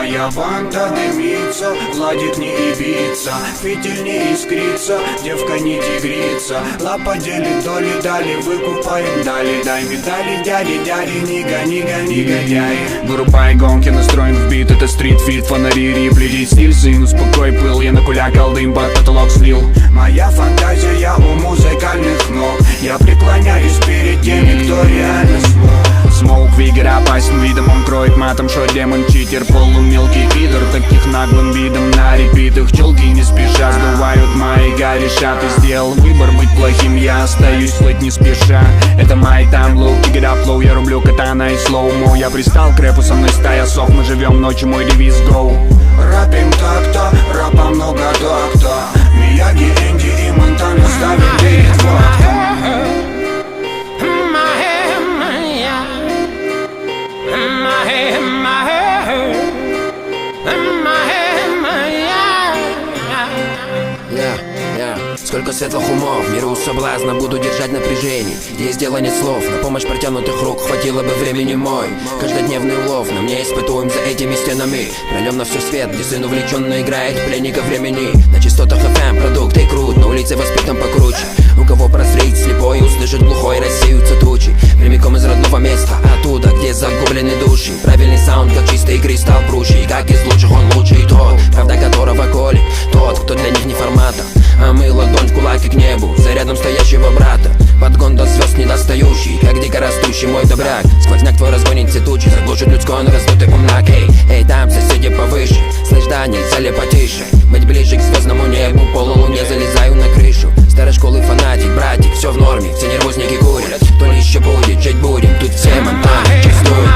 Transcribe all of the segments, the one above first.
Моя банда дымится, ладит не ибица, фитиль не искрится, девка не тигрица. Лапа делит доли, дали, выкупаем, дали. Дай медали, дяди, не гони, негодяй. Вырубай гонки, настроен в бит, это стрит-фит, фонари, рипли, стиль, сын, успокой пыл. Я накулякал дым, под потолок слил. Моя фантазия у музыкальных ног. Я преклоняюсь перед теми, кто реально смог. Смоук Вигер опасен видом, он кроет матом, шо демон читер, полумелкий пидор. Таких наглым видом на репитах челки не спеша сдувают маяка, решат. И сделал выбор быть плохим, я остаюсь плыть не спеша. Это май тайм лоу, pick it up low, я рублю катана и слоумо. Я пристал к рэпу, со мной стая сов, мы живем ночью, мой девиз go. Рэпим так-то, рэпа много так-то. Мияги, Энди и Монтана ставим бит водку. Сколько светлых умов, миру соблазна, буду держать напряжение. Есть дело нет слов, на помощь протянутых рук хватило бы времени мой. Каждодневный улов, на мне испытуем за этими стенами. Про нем на все свет, где сын увлеченно играет пленника времени. На частотах FM продукты крут, на улице воспитан покруче. У кого прозреть слепой, услышит глухой, рассеются тучи. Прямиком из родного места, оттуда, где загублены души. Правильный саунд, как чистый кристалл прущий. Как из лучших он лучший тот, правда которого колет тот, кто для них не формата. А мы ладонь в кулаке к небу, за рядом стоящего брата. Подгон до звезд недостающий, как дикорастущий мой добряк. Сквозняк твой разгонит все тучи, заглушит людской, он раздутый помнак. Эй, там соседи повыше, слышь, да, нельзя ли потише? Быть ближе к звездному небу, полулуне залезаю на крышу. Старой школы фанатик, братик, все в норме, все нервозники курят. То ли еще будет, жить будем, тут все монтаны чувствуют.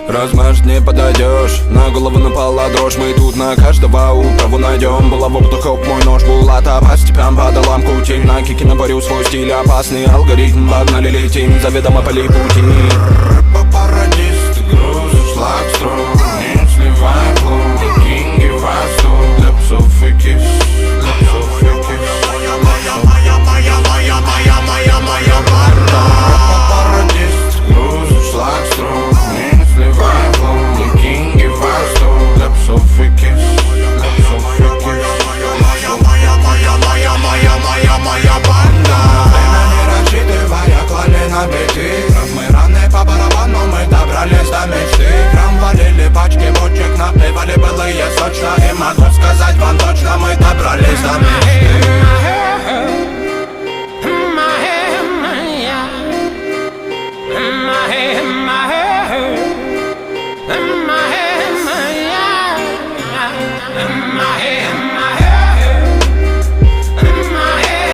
Размажь не подойдешь, на голову напала дрожь. Мы тут на каждого управу найдем. Булаву птухов, мой нож, булата по степям, по долам кутим. На кике наборю свой стиль, опасный алгоритм. Погнали, летим, заведомо поли пути. Парадист, грузишь лакстру, не сливай блу, кинги васту. Для псов и кис, для псов и кис. Моя банда. Парадист, грузишь лакстру, Наплевали былые сочно, и могу сказать вам точно, мы добрались до мечты.